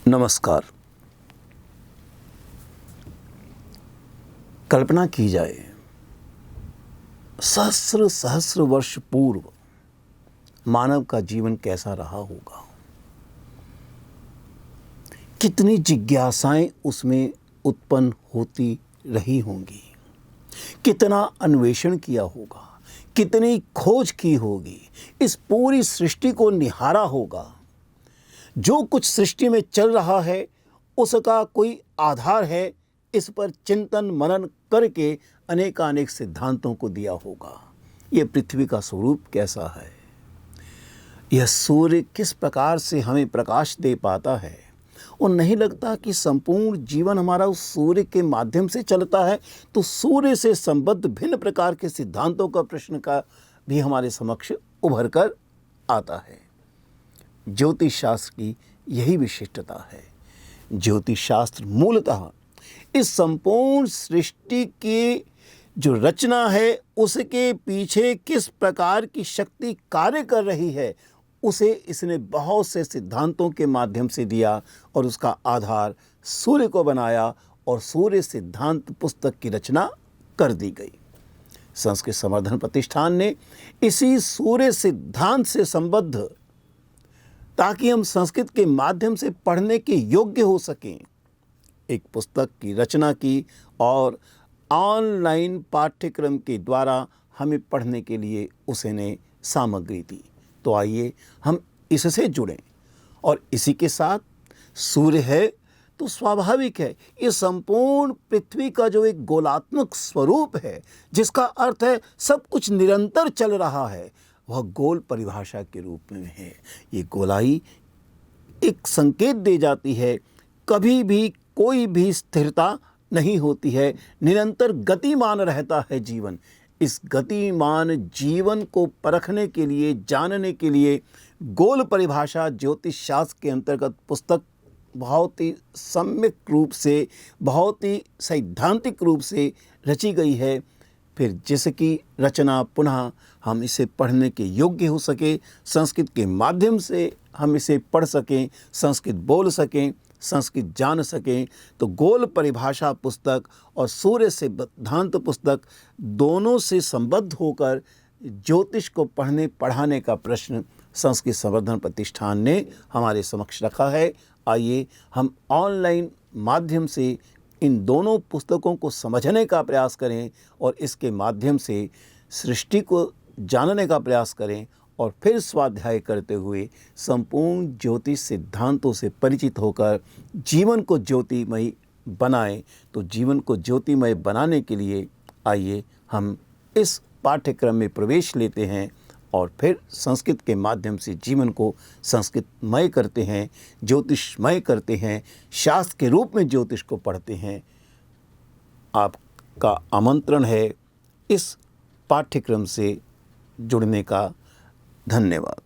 नमस्कार। कल्पना की जाए सहस्र सहस्र वर्ष पूर्व मानव का जीवन कैसा रहा होगा। कितनी जिज्ञासाएं उसमें उत्पन्न होती रही होंगी, कितना अन्वेषण किया होगा, कितनी खोज की होगी, इस पूरी सृष्टि को निहारा होगा। जो कुछ सृष्टि में चल रहा है उसका कोई आधार है, इस पर चिंतन मनन करके अनेकानेक सिद्धांतों को दिया होगा। ये पृथ्वी का स्वरूप कैसा है, यह सूर्य किस प्रकार से हमें प्रकाश दे पाता है, और नहीं लगता कि संपूर्ण जीवन हमारा उस सूर्य के माध्यम से चलता है। तो सूर्य से संबद्ध भिन्न प्रकार के सिद्धांतों का प्रश्न का भी हमारे समक्ष उभर कर आता है। ज्योतिष शास्त्र की यही विशिष्टता है। ज्योतिष शास्त्र मूलतः इस संपूर्ण सृष्टि की जो रचना है उसके पीछे किस प्रकार की शक्ति कार्य कर रही है उसे इसने बहुत से सिद्धांतों के माध्यम से दिया और उसका आधार सूर्य को बनाया और सूर्य सिद्धांत पुस्तक की रचना कर दी गई। संस्कृत संवर्धन प्रतिष्ठान ने इसी सूर्य सिद्धांत से संबद्ध, ताकि हम संस्कृत के माध्यम से पढ़ने के योग्य हो सकें, एक पुस्तक की रचना की और ऑनलाइन पाठ्यक्रम के द्वारा हमें पढ़ने के लिए उसने सामग्री दी। तो आइए हम इससे जुड़ें। और इसी के साथ सूर्य है तो स्वाभाविक है ये संपूर्ण पृथ्वी का जो एक गोलात्मक स्वरूप है, जिसका अर्थ है सब कुछ निरंतर चल रहा है, वह गोल परिभाषा के रूप में है। ये गोलाई एक संकेत दे जाती है, कभी भी कोई भी स्थिरता नहीं होती है, निरंतर गतिमान रहता है जीवन। इस गतिमान जीवन को परखने के लिए, जानने के लिए गोल परिभाषा ज्योतिष शास्त्र के अंतर्गत पुस्तक बहुत ही सम्यक रूप से, बहुत ही सैद्धांतिक रूप से रची गई है। फिर जिसकी रचना पुनः हम इसे पढ़ने के योग्य हो सके, संस्कृत के माध्यम से हम इसे पढ़ सकें, संस्कृत बोल सकें, संस्कृत जान सकें, तो गोल परिभाषा पुस्तक और सूर्य सिद्धांत पुस्तक दोनों से संबद्ध होकर ज्योतिष को पढ़ने पढ़ाने का प्रश्न संस्कृत संवर्धन प्रतिष्ठान ने हमारे समक्ष रखा है। आइए हम ऑनलाइन माध्यम से इन दोनों पुस्तकों को समझने का प्रयास करें और इसके माध्यम से सृष्टि को जानने का प्रयास करें और फिर स्वाध्याय करते हुए संपूर्ण ज्योतिष सिद्धांतों से परिचित होकर जीवन को ज्योतिमय बनाएं। तो जीवन को ज्योतिमय बनाने के लिए आइए हम इस पाठ्यक्रम में प्रवेश लेते हैं और फिर संस्कृत के माध्यम से जीवन को संस्कृतमय करते हैं, ज्योतिषमय करते हैं, शास्त्र के रूप में ज्योतिष को पढ़ते हैं। आपका आमंत्रण है इस पाठ्यक्रम से जुड़ने का। धन्यवाद।